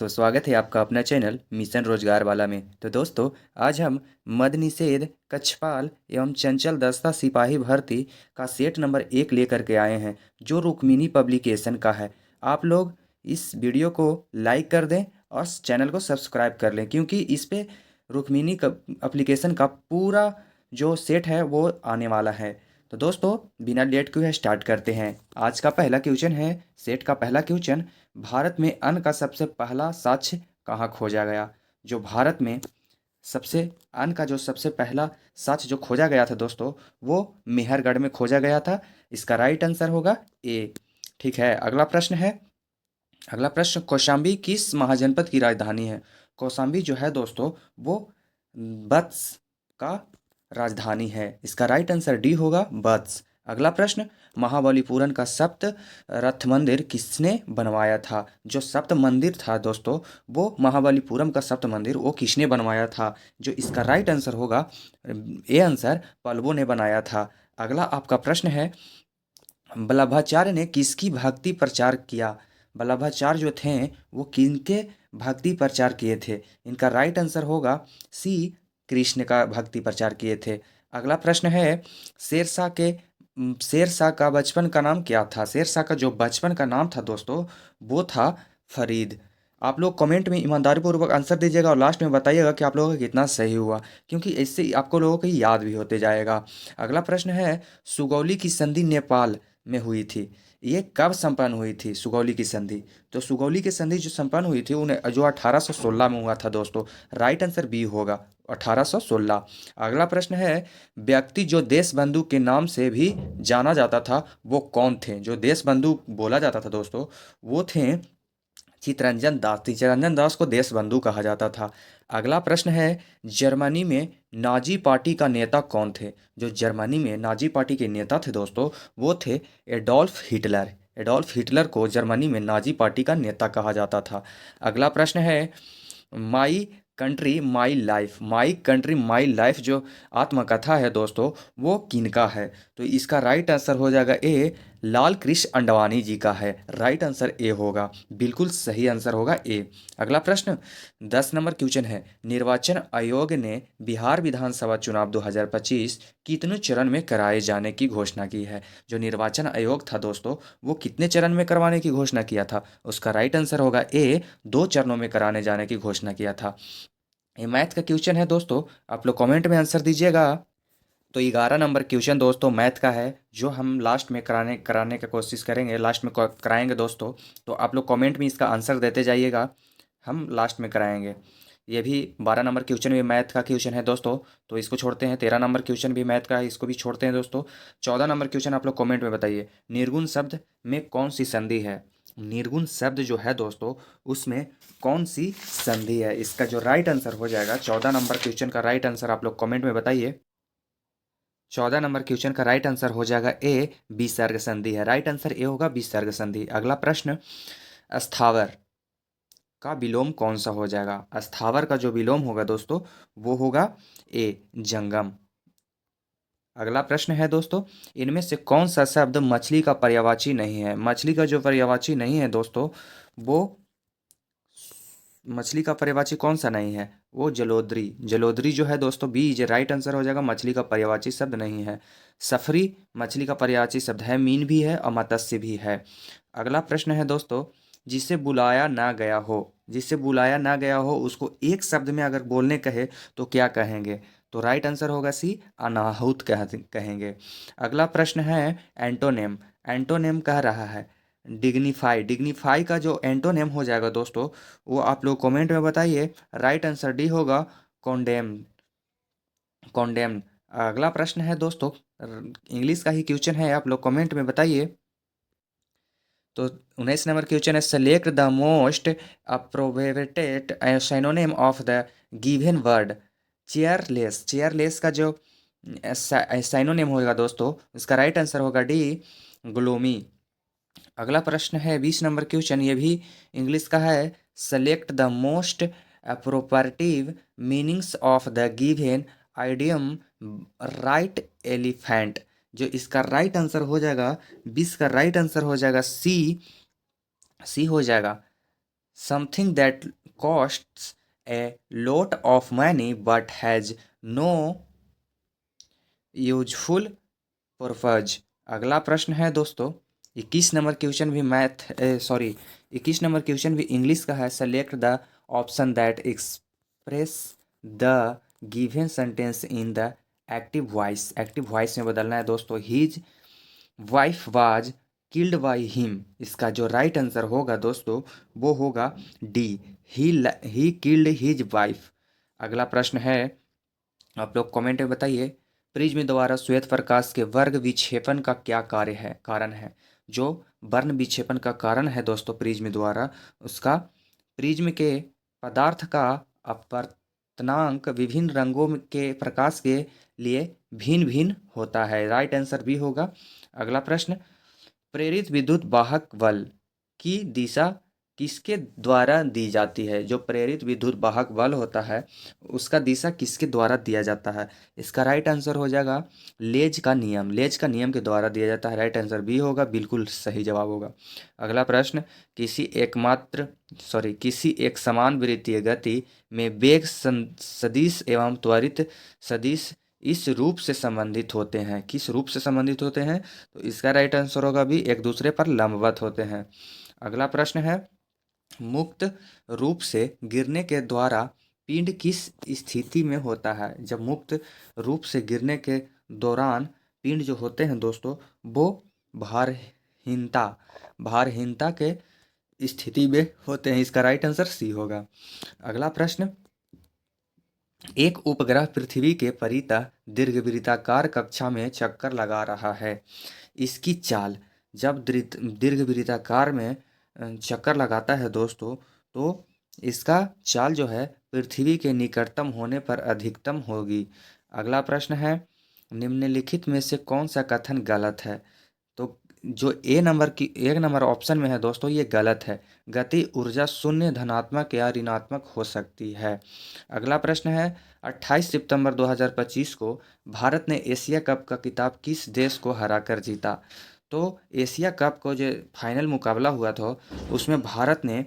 दोस्तों, स्वागत है आपका अपना चैनल मिशन रोजगार वाला में। तो दोस्तों, आज हम मद निषेध, कक्षपाल एवं चंचल दस्ता सिपाही भर्ती का सेट नंबर 1 लेकर के आए हैं, जो रुक्मिणी पब्लिकेशन का है। आप लोग इस वीडियो को लाइक कर दें और चैनल को सब्सक्राइब कर लें, क्योंकि इस पे रुक्मिणी एप्लीकेशन का पूरा जो सेट है वो आने वाला है। तो दोस्तों, बिना लेट किए स्टार्ट करते हैं। आज का पहला क्वेश्चन है, सेट का पहला क्वेश्चन, भारत में अन्न का सबसे पहला साक्ष्य कहाँ खोजा गया? जो भारत में सबसे अन्न का जो सबसे पहला साक्ष्य जो खोजा गया था दोस्तों, वो मेहरगढ़ में खोजा गया था। इसका राइट आंसर होगा ए। ठीक है, अगला प्रश्न है। अगला प्रश्न, कौशाम्बी किस महाजनपद की राजधानी है? कौशाम्बी जो है दोस्तों, वो वत्स का राजधानी है। इसका राइट आंसर डी होगा, वत्स। अगला प्रश्न, महाबलीपुरम का सप्त रथ मंदिर किसने बनवाया था? जो सप्त मंदिर था दोस्तों, वो महाबलीपुरम का सप्त मंदिर वो किसने बनवाया था? जो इसका राइट आंसर होगा ए आंसर, पल्लवों ने बनाया था। अगला आपका प्रश्न है, वल्लभाचार्य ने किसकी भक्ति प्रचार किया? वल्लभाचार्य जो थे वो किनके भक्ति प्रचार किए थे? इनका राइट आंसर होगा सी, कृष्ण का भक्ति प्रचार किए थे। अगला प्रश्न है, शेरशाह का बचपन का नाम क्या था? शेरशाह का जो बचपन का नाम था दोस्तों, वो था फरीद। आप लोग कमेंट में ईमानदारी पूर्वक आंसर दीजिएगा और लास्ट में बताइएगा कि आप लोगों का कितना सही हुआ, क्योंकि इससे आपको लोगों को याद भी होते जाएगा। अगला प्रश्न है, सुगौली की संधि नेपाल में हुई थी, ये कब संपन्न हुई थी सुगौली की संधि? तो सुगौली की संधि जो संपन्न हुई थी उन्हें जो 1816 में हुआ था दोस्तों। राइट आंसर बी होगा, 1816। अगला प्रश्न है, व्यक्ति जो देश बंधु के नाम से भी जाना जाता था वो कौन थे? जो देश बंधु बोला जाता था दोस्तों, वो थे चित्तरंजन दास। चित्तरंजन दास को देश बंधु कहा जाता था। अगला प्रश्न है, जर्मनी में नाजी पार्टी का नेता कौन थे? जो जर्मनी में नाजी पार्टी के नेता थे दोस्तों, वो थे एडोल्फ हिटलर। एडोल्फ हिटलर को जर्मनी में नाजी पार्टी का नेता कहा जाता था। अगला प्रश्न है, my country my life, my country my life जो आत्मकथा है दोस्तों, वो किनका है? तो इसका राइट आंसर हो जाएगा ए, लाल कृष्ण अंडवानी जी का है। राइट आंसर ए होगा, बिल्कुल सही आंसर होगा ए। अगला प्रश्न, 10 नंबर क्वेश्चन है, निर्वाचन आयोग ने बिहार विधानसभा चुनाव 2025 कितने चरण में कराए जाने की घोषणा की है? जो निर्वाचन आयोग था दोस्तों, वो कितने चरण में करवाने की घोषणा किया था? उसका राइट आंसर होगा ए, 2 चरणों में कराने जाने की घोषणा किया था। ये मैथ का क्वेश्चन है दोस्तों, आप लोग कमेंट में आंसर दीजिएगा। तो 11 नंबर क्वेश्चन दोस्तों मैथ का है, जो हम लास्ट में कराने कराने की कोशिश करेंगे, लास्ट में कराएंगे दोस्तों। तो आप लोग कमेंट में इसका आंसर देते जाइएगा, हम लास्ट में कराएंगे। ये भी 12 नंबर क्वेश्चन भी मैथ का क्वेश्चन है दोस्तों, तो इसको छोड़ते हैं। 13 नंबर क्वेश्चन भी मैथ का है, इसको भी छोड़ते हैं दोस्तों। 14 नंबर क्वेश्चन आप लोग कमेंट में बताइए, निर्गुण शब्द में कौन सी संधि है? निर्गुण शब्द जो है दोस्तों, उसमें कौन सी संधि है? इसका जो राइट आंसर हो जाएगा 14 नंबर क्वेश्चन का राइट आंसर आप लोग कमेंट में बताइए। 14 नंबर क्वेश्चन का राइट आंसर हो जाएगा ए, विसर्ग संधि है। राइट आंसर ए होगा, विसर्ग संधि। अगला प्रश्न, स्थावर का विलोम कौन सा हो जाएगा? स्थावर का जो विलोम होगा दोस्तों, वो होगा ए, जंगम। अगला प्रश्न है दोस्तों, इनमें से कौन सा शब्द मछली का पर्यायवाची नहीं है? मछली का जो पर्यायवाची नहीं है दोस्तों, वो मछली का पर्यायवाची कौन सा नहीं है? वो जलोदरी। जलोदरी जो है दोस्तों, बी जो राइट आंसर हो जाएगा, मछली का पर्यायवाची शब्द नहीं है। सफरी मछली का पर्यायवाची शब्द है, मीन भी है और मत्स्य भी है। अगला प्रश्न है दोस्तों, जिसे बुलाया ना गया हो, जिसे बुलाया ना गया हो उसको एक शब्द में अगर बोलने कहे तो क्या कहेंगे? तो राइट आंसर होगा सी, अनाहुत कहेंगे। अगला प्रश्न है, एंटोनेम। एंटोनेम कह रहा है डिग्निफाई। डिग्निफाई का जो एंटोनेम हो जाएगा दोस्तों, वो आप लोग कमेंट में बताइए। राइट आंसर डी होगा, कॉन्डेम। कॉन्डेम। अगला प्रश्न है दोस्तों, इंग्लिश का ही क्वेश्चन है, आप लोग कमेंट में बताइए। तो 19 नंबर क्वेश्चन है, select the most appropriate synonym of the given word cheerless. Cheerless का जो सिनोनिम होगा दोस्तों, इसका राइट आंसर होगा डी, ग्लोमी। अगला प्रश्न है 20 नंबर क्वेश्चन, ये भी इंग्लिश का है, select the most appropriate meanings of the given idiom white elephant. जो इसका राइट आंसर हो जाएगा, 20 का राइट आंसर हो जाएगा सी, सी हो जाएगा, something that costs a lot of money but has no useful purpose. अगला प्रश्न है दोस्तों, 21 नंबर क्वेश्चन भी सॉरी 21 नंबर क्वेश्चन भी इंग्लिश का है। Select the option that express the given sentence in the active voice. Active voice में बदलना है दोस्तों। His wife was killed by him. इसका जो राइट आंसर होगा दोस्तों वो होगा D, he killed his wife. अगला प्रश्न है, आप लोग कमेंट में बताइए, प्रिज्म द्वारा श्वेत प्रकाश के वर्ग विक्षेपण का क्या कारण है। जो वर्ण विक्षेपण का कारण है दोस्तों प्रिज्म द्वारा, उसका प्रिज्म के पदार्थ का अपवर्तनांक विभिन्न रंगों के प्रकाश के लिए भिन्न भिन्न होता है। राइट आंसर भी होगा। अगला प्रश्न, प्रेरित विद्युत वाहक बल की दिशा किसके द्वारा दी जाती है। जो प्रेरित विद्युत वाहक बल होता है उसका दिशा किसके द्वारा दिया जाता है। इसका राइट आंसर हो जाएगा लेज का नियम। लेज का नियम के द्वारा दिया जाता है। राइट आंसर भी होगा, बिल्कुल सही जवाब होगा। अगला प्रश्न, किसी एक समान वृत्तीय गति में वेग सदिश एवं त्वरित सदिश इस रूप से संबंधित होते हैं। किस रूप से संबंधित होते हैं, तो इसका राइट आंसर होगा भी एक दूसरे पर लंबवत होते हैं। अगला प्रश्न है, मुक्त रूप से गिरने के द्वारा पिंड किस स्थिति में होता है। जब मुक्त रूप से गिरने के दौरान पिंड जो होते हैं दोस्तों वो भारहीनता भारहीनता के स्थिति में होते हैं। इसका राइट आंसर सी होगा। अगला प्रश्न, एक उपग्रह पृथ्वी के परितः दीर्घवृत्ताकार कक्षा में चक्कर लगा रहा है। इसकी चाल जब दीर्घवृत्ताकार में चक्कर लगाता है दोस्तों, तो इसका चाल जो है पृथ्वी के निकटतम होने पर अधिकतम होगी। अगला प्रश्न है, निम्नलिखित में से कौन सा कथन गलत है। तो जो एक नंबर ऑप्शन में है दोस्तों ये गलत है। गति ऊर्जा शून्य, धनात्मक या ऋणात्मक हो सकती है। अगला प्रश्न है, 28 सितंबर 2025 को भारत ने एशिया कप का खिताब किस देश को हराकर जीता। तो एशिया कप को जो फाइनल मुकाबला हुआ था उसमें भारत ने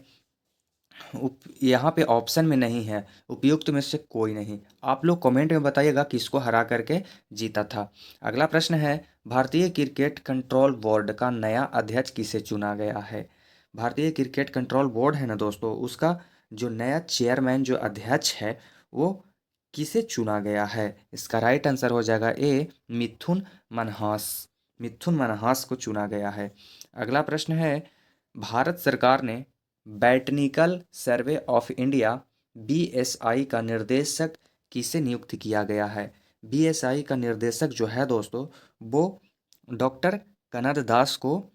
यहाँ पे ऑप्शन में नहीं है, उपयुक्त में से कोई नहीं। आप लोग कमेंट में बताइएगा किसको हरा करके जीता था। अगला प्रश्न है, भारतीय क्रिकेट कंट्रोल बोर्ड का नया अध्यक्ष किसे चुना गया है। भारतीय क्रिकेट कंट्रोल बोर्ड है ना दोस्तों, उसका जो नया चेयरमैन जो अध्यक्ष है वो किसे चुना गया है। इसका राइट आंसर हो जाएगा ए, मिथुन मनहास को चुना गया है। अगला प्रश्न है, भारत सरकार ने बैटनिकल सर्वे ऑफ इंडिया बीएसआई का निर्देशक किसे नियुक्त किया गया है। बीएसआई का निर्देशक जो है दोस्तों वो डॉक्टर कनद दास को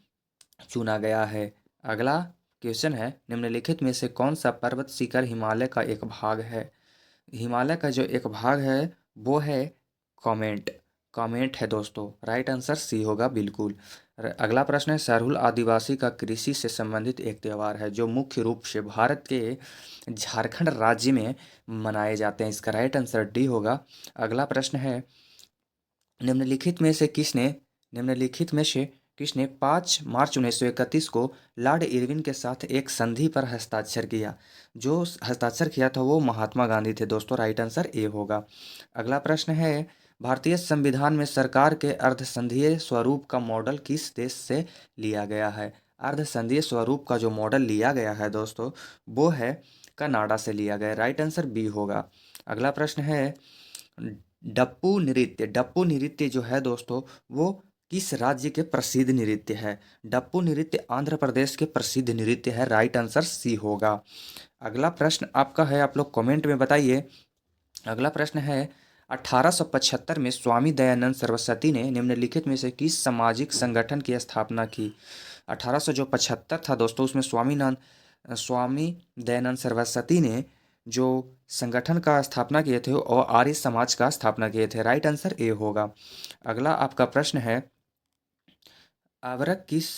चुना गया है। अगला क्वेश्चन है, निम्नलिखित में से कौन सा पर्वत शिखर हिमालय का एक भाग है। हिमालय का जो एक भाग है वो है कॉमेट। कॉमेट है दोस्तों। राइट आंसर सी होगा बिल्कुल। अगला प्रश्न है, सरहुल आदिवासी का कृषि से संबंधित एक त्यौहार है जो मुख्य रूप से भारत के झारखंड राज्य में मनाए जाते हैं। इसका राइट आंसर डी होगा। अगला प्रश्न है, निम्नलिखित में से किसने 5 मार्च 1931 को लॉर्ड इरविन के साथ एक संधि पर हस्ताक्षर किया। जो हस्ताक्षर किया था वो महात्मा गांधी थे दोस्तों। राइट आंसर ए होगा। अगला प्रश्न है, भारतीय संविधान में सरकार के अर्धसंघीय स्वरूप का मॉडल किस देश से लिया गया है। अर्धसंघीय स्वरूप का जो मॉडल लिया गया है दोस्तों वो है कनाडा से लिया गया। राइट आंसर बी होगा। अगला प्रश्न है, डप्पू नृत्य जो है दोस्तों वो किस राज्य के प्रसिद्ध नृत्य है। डप्पू नृत्य आंध्र प्रदेश के प्रसिद्ध नृत्य है। राइट आंसर सी होगा। अगला प्रश्न आपका है, आप लोग कमेंट में बताइए। अगला प्रश्न है, 1875 में स्वामी दयानंद सरस्वती ने निम्नलिखित में से किस सामाजिक संगठन की स्थापना की। 1875 था दोस्तों, उसमें स्वामी दयानंद सरस्वती ने जो संगठन का स्थापना किए थे और आर्य समाज का स्थापना किए थे। राइट आंसर ए होगा। अगला आपका प्रश्न है, अवरक किस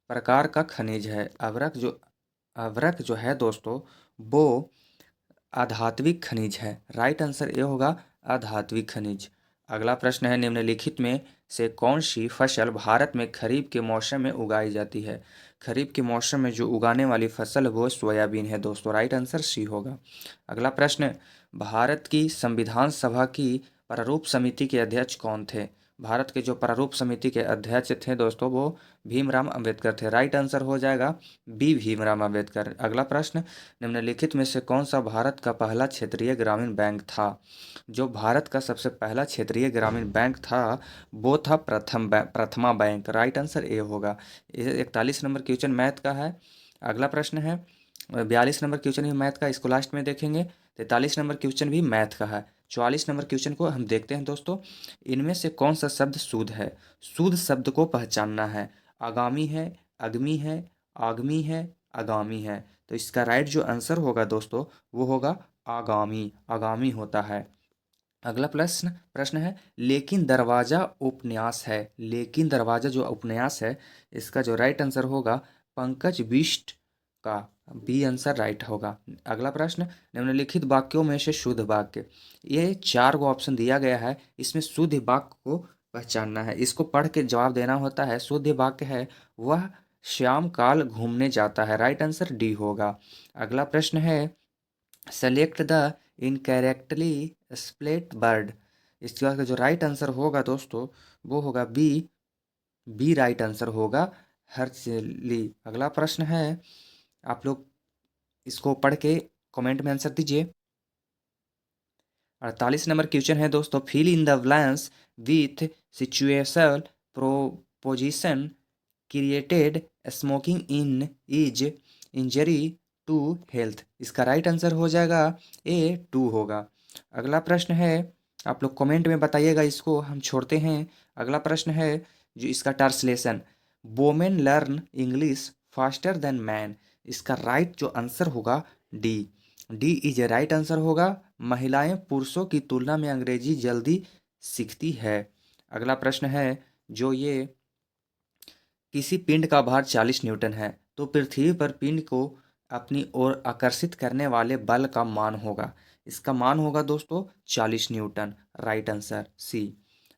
प्रकार का खनिज है। अवरक जो है दोस्तों वो आधात्विक खनिज है। राइट आंसर ए होगा, आधात्विक खनिज। अगला प्रश्न है, निम्नलिखित में से कौन सी फसल भारत में खरीफ के मौसम में उगाई जाती है। खरीफ के मौसम में जो उगाने वाली फसल है वो सोयाबीन है दोस्तों। राइट आंसर सी होगा। अगला प्रश्न, भारत की संविधान सभा की प्रारूप समिति के अध्यक्ष कौन थे? भारत के जो प्रारूप समिति के अध्यक्ष थे दोस्तों वो भीमराव अंबेडकर थे। राइट आंसर हो जाएगा बी, भीमराव अंबेडकर। अगला प्रश्न, निम्नलिखित में से कौन सा भारत का पहला क्षेत्रीय ग्रामीण बैंक था? जो भारत का सबसे पहला क्षेत्रीय ग्रामीण बैंक था वो था प्रथमा बैंक। राइट आंसर ए होगा। 41 नंबर क्वेश्चन मैथ का है। अगला प्रश्न है 42 नंबर क्वेश्चन भी मैथ का, इसको लास्ट में देखेंगे। 43 नंबर क्वेश्चन भी मैथ का है। 44 नंबर क्वेश्चन को हम देखते हैं दोस्तों। इनमें से कौन सा शब्द शुद्ध है? शुद्ध शब्द को पहचानना है। आगामी है, अगमी है, आगमी है, आगामी है। तो इसका राइट जो आंसर होगा दोस्तों वो होगा आगामी। आगामी होता है। अगला प्रश्न प्रश्न है लेकिन दरवाजा उपन्यास है। लेकिन दरवाजा जो उपन्यास है इसका जो राइट आंसर होगा पंकज बिष्ट का बी आंसर राइट होगा। अगला प्रश्न, निम्नलिखित वाक्यों में से शुद्ध वाक्य। ये 4 गो ऑप्शन दिया गया है, इसमें शुद्ध वाक्य को पहचानना है। इसको पढ़ के जवाब देना होता है। शुद्ध वाक्य है वह श्याम काल घूमने जाता है। राइट आंसर डी होगा। अगला प्रश्न है select the incorrectly split bird. इसका जो राइट आंसर होगा दोस्तों वो होगा बी। बी राइट आंसर होगा हर्चली। अगला प्रश्न है, आप लोग इसको पढ़ के कमेंट में आंसर दीजिए। 48 नंबर क्वेश्चन है दोस्तों, fill in the blanks with situational proposition created smoking in is injury to health. इसका राइट आंसर हो जाएगा ए, 2 होगा। अगला प्रश्न है, आप लोग कमेंट में बताइएगा, इसको हम छोड़ते हैं। अगला प्रश्न है जो इसका translation, women learn English faster than man. इसका राइट जो आंसर होगा D. D is a right answer होगा। महिलाएं पुरुषों की तुलना में अंग्रेजी जल्दी सीखती है। अगला प्रश्न है जो ये किसी पिंड का भार 40 न्यूटन है तो पृथ्वी पर पिंड को अपनी ओर आकर्षित करने वाले बल का मान होगा। इसका मान होगा दोस्तों 40 न्यूटन। Right answer C.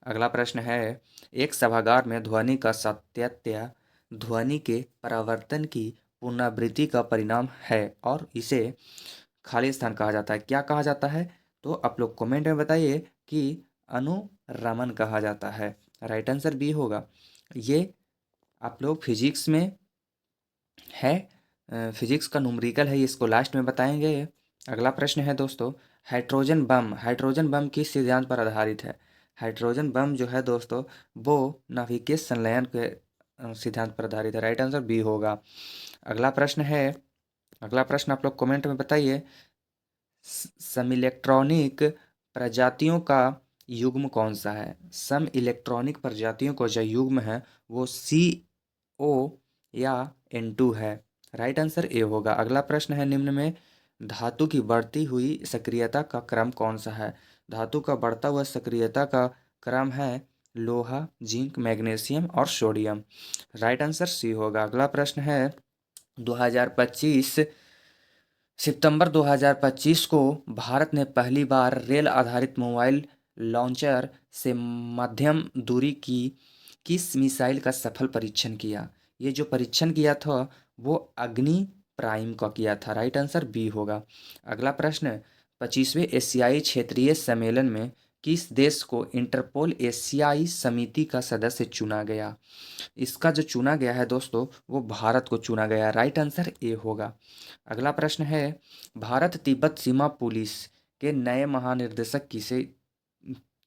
अगला प्रश्न है, एक सभागार में ध्वनि का सातत्य ध्वनि के परावर्तन की पुनरावृत्ति का परिणाम है और इसे खाली स्थान कहा जाता है। क्या कहा जाता है? तो आप लोग कमेंट में बताइए कि अनुरमन कहा जाता है। राइट आंसर बी होगा। ये आप लोग फिजिक्स में है, फिजिक्स का न्यूमेरिकल है, इसको लास्ट में बताएंगे। अगला प्रश्न है दोस्तों, हाइड्रोजन बम किस सिद्धांत पर आधारित है? हाइड्रोजन बम जो है दोस्तों वो नाभिकीय संलयन के सिद्धांत पर आधारित है। राइट आंसर बी होगा। अगला प्रश्न है, अगला प्रश्न आप लोग कमेंट में बताइए, सम इलेक्ट्रॉनिक प्रजातियों का युग्म कौन सा है? सम इलेक्ट्रॉनिक प्रजातियों का जो युग्म है वो CO या N2 है। राइट आंसर ए होगा। अगला प्रश्न है, निम्न में धातु की बढ़ती हुई सक्रियता का क्रम कौन सा है? धातु का बढ़ता हुआ सक्रियता का क्रम है लोहा, जिंक, मैग्नीशियम और सोडियम। राइट आंसर सी होगा। अगला प्रश्न है 2025 सितंबर 2025 को भारत ने पहली बार रेल आधारित मोबाइल लॉन्चर से मध्यम दूरी की किस मिसाइल का सफल परीक्षण किया? ये जो परीक्षण किया था वो अग्नि प्राइम का किया था। राइट आंसर बी होगा। अगला प्रश्न, 25वें एशियाई क्षेत्रीय सम्मेलन में किस देश को इंटरपोल एशियाई समिति का सदस्य चुना गया? इसका जो चुना गया है दोस्तों वो भारत को चुना गया। राइट आंसर ए होगा। अगला प्रश्न है, भारत तिब्बत सीमा पुलिस के नए महानिर्देशक किसे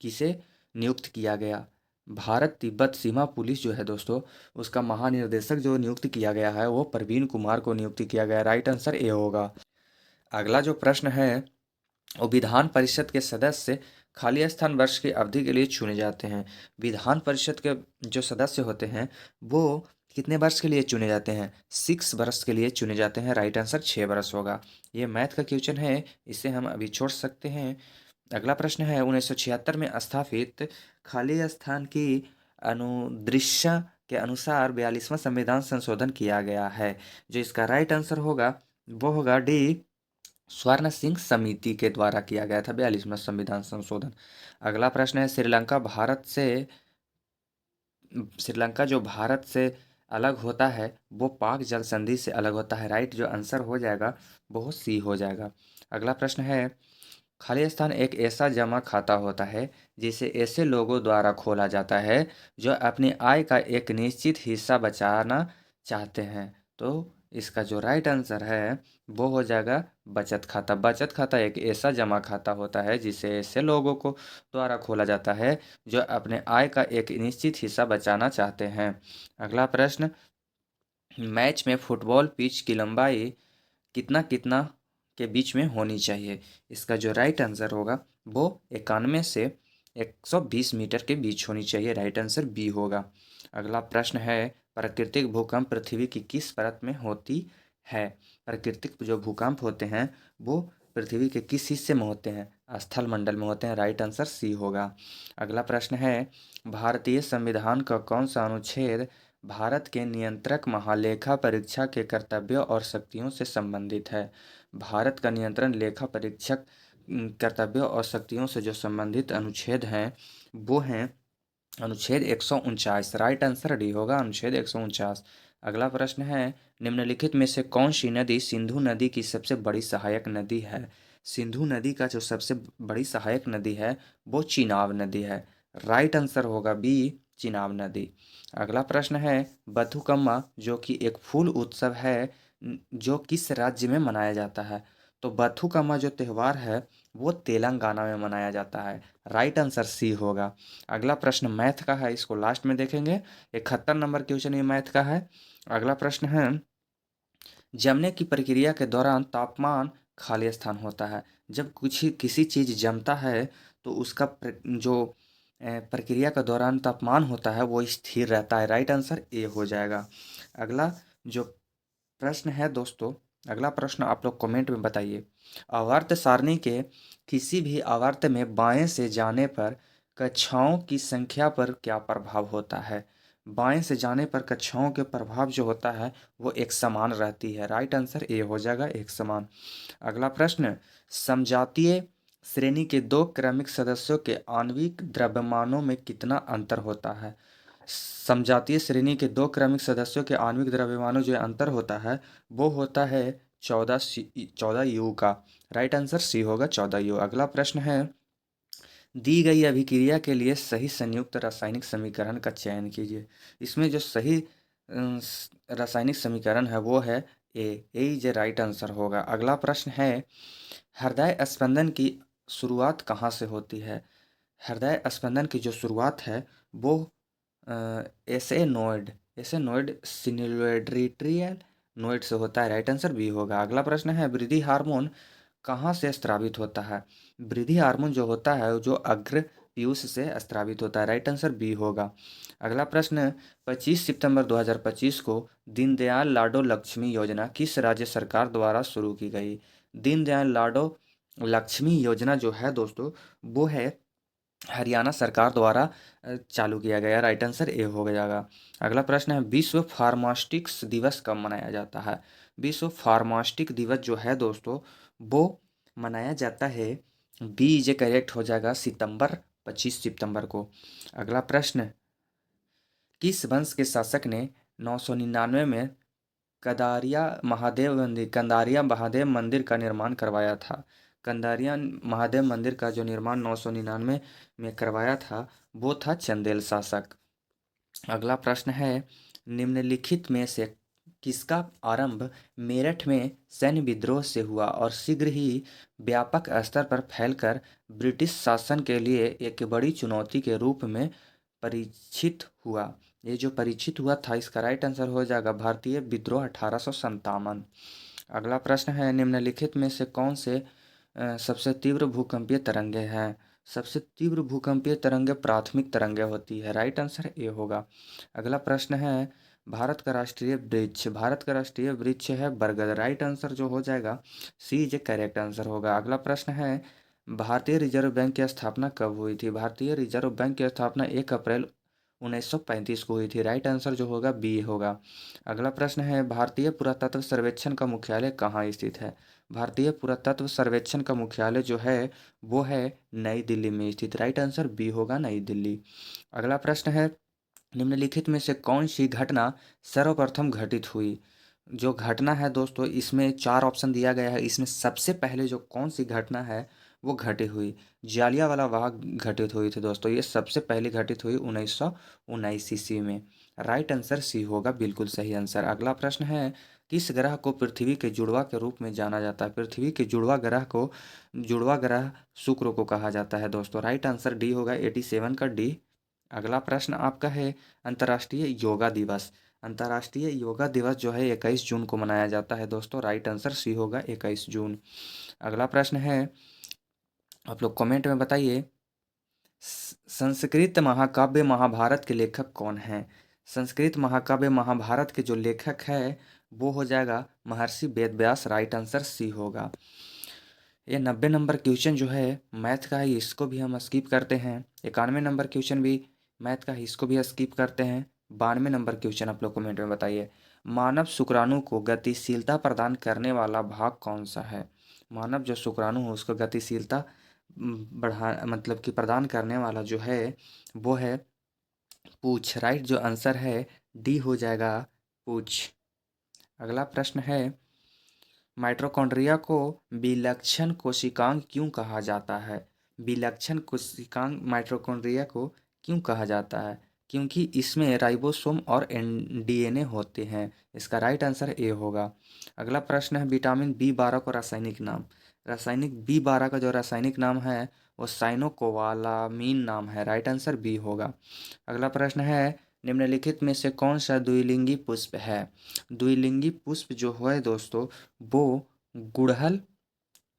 किसे नियुक्त किया गया? भारत तिब्बत सीमा पुलिस जो है दोस्तों उसका महानिर्देशक जो नियुक्त किया गया है वो प्रवीण कुमार को नियुक्त किया गया। राइट आंसर ए होगा। अगला जो प्रश्न है वो विधान परिषद के सदस्य खाली स्थान वर्ष की अवधि के लिए चुने जाते हैं। विधान परिषद के जो सदस्य होते हैं वो कितने वर्ष के लिए चुने जाते हैं? 6 वर्ष के लिए चुने जाते हैं। राइट आंसर 6 वर्ष होगा। ये मैथ का क्वेश्चन है, इसे हम अभी छोड़ सकते हैं। अगला प्रश्न है, 1976 में स्थापित खाली स्थान की अनुदृश्य के अनुसार 42वां संविधान संशोधन किया गया है। जो इसका राइट आंसर होगा वो होगा डी, स्वर्ण सिंह समिति के द्वारा किया गया था 42वां संविधान संशोधन। अगला प्रश्न है, श्रीलंका जो भारत से अलग होता है वो पाक जल संधि से अलग होता है। राइट जो आंसर हो जाएगा वो सी हो जाएगा। अगला प्रश्न है, खालिस्तान एक ऐसा जमा खाता होता है जिसे ऐसे लोगों द्वारा खोला जाता है जो अपनी आय का एक निश्चित हिस्सा बचाना चाहते हैं। तो इसका जो राइट आंसर है वो हो जाएगा बचत खाता। बचत खाता एक ऐसा जमा खाता होता है जिसे ऐसे लोगों को द्वारा खोला जाता है जो अपने आय का एक निश्चित हिस्सा बचाना चाहते हैं। अगला प्रश्न, मैच में फुटबॉल पिच की लंबाई कितना कितना के बीच में होनी चाहिए। इसका जो राइट आंसर होगा वो 91 से 120 मीटर के बीच होनी चाहिए। राइट आंसर बी होगा। अगला प्रश्न है, प्राकृतिक भूकंप पृथ्वी की किस परत में होती है। प्राकृतिक जो भूकंप होते हैं वो पृथ्वी के किस हिस्से में होते हैं। स्थल मंडल में होते हैं। राइट आंसर सी होगा। अगला प्रश्न है, भारतीय संविधान का कौन सा अनुच्छेद भारत के नियंत्रक महालेखा परीक्षा के कर्तव्यों और शक्तियों से संबंधित है। भारत का नियंत्रण लेखा परीक्षक कर्तव्यों और शक्तियों से जो संबंधित अनुच्छेद हैं वो हैं अनुच्छेद 149। राइट आंसर डी होगा, अनुच्छेद 149। अगला प्रश्न है, निम्नलिखित में से कौन सी नदी सिंधु नदी की सबसे बड़ी सहायक नदी है। सिंधु नदी का जो सबसे बड़ी सहायक नदी है वो चिनाब नदी है। राइट आंसर होगा बी, चिनाब नदी। अगला प्रश्न है, बथुकम्मा जो कि एक फूल उत्सव है जो किस राज्य में मनाया जाता है। तो बथुकम्मा जो त्यौहार है वो तेलंगाना में मनाया जाता है। राइट आंसर सी होगा। अगला प्रश्न मैथ का है, इसको लास्ट में देखेंगे। 71 नंबर क्वेश्चन ये मैथ का है। अगला प्रश्न है, जमने की प्रक्रिया के दौरान तापमान खाली स्थान होता है। जब कुछ किसी चीज़ जमता है तो उसका जो प्रक्रिया के दौरान तापमान होता है वो स्थिर रहता है। राइट आंसर ए हो जाएगा। अगला जो प्रश्न है दोस्तों, अगला प्रश्न आप लोग कमेंट में बताइए। आवर्त सारणी के किसी भी आवर्त में बाएं से जाने पर कक्षाओं की संख्या पर क्या प्रभाव होता है। बाएं से जाने पर कक्षाओं के प्रभाव जो होता है वो एक समान रहती है। राइट आंसर ए हो जाएगा, एक समान। अगला प्रश्न, समजातीय श्रेणी के दो क्रमिक सदस्यों के आणविक द्रव्यमानों में कितना अंतर होता है। समजातीय श्रेणी के दो क्रमिक सदस्यों के आणविक द्रव्यमानों जो अंतर होता है वो होता है 14 यू का। राइट आंसर सी होगा, 14 यू। अगला प्रश्न है, दी गई अभिक्रिया के लिए सही संयुक्त रासायनिक समीकरण का चयन कीजिए। इसमें जो सही रासायनिक समीकरण है वो है ए। ए इज राइट आंसर होगा। अगला प्रश्न है, हृदय स्पंदन की शुरुआत कहाँ से होती है। हृदय स्पंदन की जो शुरुआत है वो एसेनोइड सिनुलेट्रियल नोइड से होता है। राइट आंसर बी होगा। अगला प्रश्न है, वृद्धि हार्मोन कहाँ से स्रावित होता है। वृद्धि हार्मोन जो होता है जो अग्र पीयूष से स्रावित होता है। राइट आंसर बी होगा। अगला प्रश्न, 25 सितंबर 2025 को दीनदयाल लाडो लक्ष्मी योजना किस राज्य सरकार द्वारा शुरू की गई। दीनदयाल लाडो लक्ष्मी योजना जो है दोस्तों वो है हरियाणा सरकार द्वारा चालू किया गया। राइट आंसर ए हो जाएगा। अगला प्रश्न है, विश्व फार्मास्टिक्स दिवस कब मनाया जाता है। विश्व फार्मास्टिक दिवस जो है दोस्तों वो मनाया जाता है, बी जे करेक्ट हो जाएगा, 25 सितंबर को। अगला प्रश्न, किस वंश के शासक ने 999 में कंदारिया महादेव मंदिर का निर्माण करवाया था। कंदारिया महादेव मंदिर का जो निर्माण 999 में करवाया था वो था चंदेल शासक। अगला प्रश्न है, निम्नलिखित में से किसका आरंभ मेरठ में सैन्य विद्रोह से हुआ और शीघ्र ही व्यापक स्तर पर फैलकर ब्रिटिश शासन के लिए एक बड़ी चुनौती के रूप में परीक्षित हुआ। ये जो परीक्षित हुआ था इसका राइट आंसर हो जाएगा भारतीय विद्रोह 1857। अगला प्रश्न है, निम्नलिखित में से कौन से सबसे तीव्र भूकंपीय तरंगे हैं। सबसे तीव्र भूकंपीय तरंगे प्राथमिक तरंगे होती है। राइट आंसर ए होगा। अगला प्रश्न है, भारत का राष्ट्रीय वृक्ष है बरगद। राइट आंसर जो हो जाएगा सी जे करेक्ट आंसर होगा। अगला प्रश्न है, भारतीय रिजर्व बैंक की स्थापना कब हुई थी। भारतीय रिजर्व बैंक की स्थापना 1 अप्रैल 1935 को हुई थी। राइट आंसर जो होगा बी होगा। अगला प्रश्न है, भारतीय पुरातत्व सर्वेक्षण का मुख्यालय कहाँ स्थित है। भारतीय पुरातत्व सर्वेक्षण का मुख्यालय जो है वो है नई दिल्ली में स्थित। राइट आंसर बी होगा, नई दिल्ली। अगला प्रश्न है, निम्नलिखित में से कौन सी घटना सर्वप्रथम घटित हुई? जो घटना है दोस्तों, इसमें 4 ऑप्शन दिया गया है। इसमें सबसे पहले जो कौन सी घटना है वो घटित हुई, जालियांवाला बाग घटित हुई थी दोस्तों। ये सबसे पहले घटित हुई 1919 ईस्वी में। राइट आंसर सी होगा, बिल्कुल सही आंसर। अगला प्रश्न है, किस ग्रह को पृथ्वी के जुड़वा के रूप में जाना जाता है? पृथ्वी के जुड़वा ग्रह शुक्र को कहा जाता है दोस्तों। राइट आंसर डी होगा, 87 का डी। अगला प्रश्न आपका है, अंतर्राष्ट्रीय योगा दिवस। अंतर्राष्ट्रीय योगा दिवस जो है 21 जून को मनाया जाता है दोस्तों। राइट आंसर सी होगा, 21 जून। अगला प्रश्न है, आप लोग कमेंट में बताइए, संस्कृत महाकाव्य महाभारत के लेखक कौन हैं? संस्कृत महाकाव्य महाभारत के जो लेखक है वो हो जाएगा महर्षि वेदव्यास। राइट आंसर सी होगा। ये 90 नंबर क्वेश्चन जो है मैथ का है, इसको भी हम स्किप करते हैं। 91 नंबर क्वेश्चन भी मैथ का है, इसको भी स्किप करते हैं। 92 नंबर क्वेश्चन आप लोग कमेंट में बताइए, मानव शुक्राणु को गतिशीलता प्रदान करने वाला भाग कौन सा है? मानव जो शुक्राणु है उसको गतिशीलता बढ़ा मतलब कि प्रदान करने वाला जो है वो है पूछ। राइट जो आंसर है डी हो जाएगा, पूछ। अगला प्रश्न है, माइटोकॉन्ड्रिया को विलक्षण कोशिकांग क्यों कहा जाता है? विलक्षण कोशिकांग माइटोकॉन्ड्रिया को क्यों कहा जाता है? क्योंकि इसमें राइबोसोम और डीएनए होते हैं। इसका राइट आंसर ए होगा। अगला प्रश्न है, विटामिन बी 12 का रासायनिक नाम। रासायनिक बी 12 का जो रासायनिक नाम है वो साइनोकोबालामीन नाम है। राइट आंसर बी होगा। अगला प्रश्न है, निम्नलिखित में से कौन सा द्विलिंगी पुष्प है? द्विलिंगी पुष्प जो है दोस्तों वो गुड़हल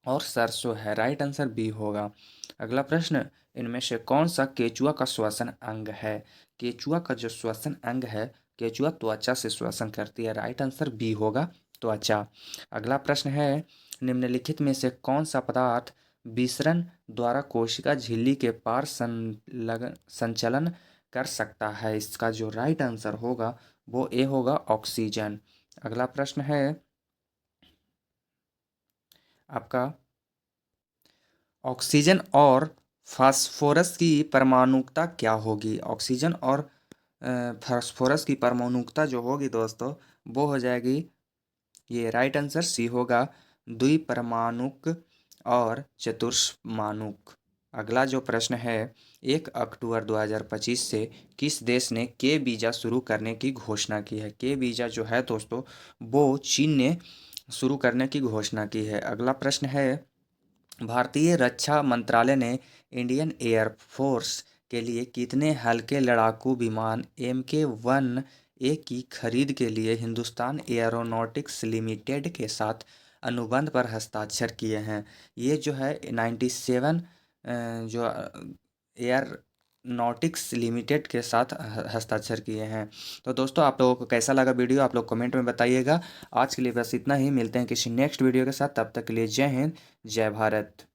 और सरसों है। राइट आंसर बी होगा। अगला प्रश्न, इनमें से कौन सा केचुआ का श्वसन अंग है? केचुआ का जो श्वसन अंग है, केचुआ त्वचा से श्वसन करती है। राइट आंसर बी होगा, त्वचा। अगला प्रश्न है, निम्नलिखित में से कौन सा पदार्थ विसरण द्वारा कोशिका झिल्ली के पार संचलन कर सकता है? इसका जो राइट आंसर होगा वो ए होगा, ऑक्सीजन। अगला प्रश्न है आपका, ऑक्सीजन और फास्फोरस की परमाणुकता क्या होगी? ऑक्सीजन और फास्फोरस की परमाणुकता जो होगी दोस्तों वो हो जाएगी, ये राइट आंसर सी होगा, द्विपरमाणुक और चतुष्माणुक। अगला जो प्रश्न है, 1 अक्टूबर 2025 से किस देश ने के वीज़ा शुरू करने की घोषणा की है? के वीज़ा जो है दोस्तों वो चीन ने शुरू करने की घोषणा की है। अगला प्रश्न है, भारतीय रक्षा मंत्रालय ने इंडियन एयरफोर्स के लिए कितने हल्के लड़ाकू विमान MK-1A की खरीद के लिए हिंदुस्तान एयरोनॉटिक्स लिमिटेड के साथ अनुबंध पर हस्ताक्षर किए हैं? ये जो है 97 जो एयरनॉटिक्स लिमिटेड के साथ हस्ताक्षर किए हैं। तो दोस्तों आप लोगों को कैसा लगा वीडियो, आप लोग कमेंट में बताइएगा। आज के लिए बस इतना ही, मिलते हैं किसी नेक्स्ट वीडियो के साथ। तब तक के लिए जय हिंद, जय भारत।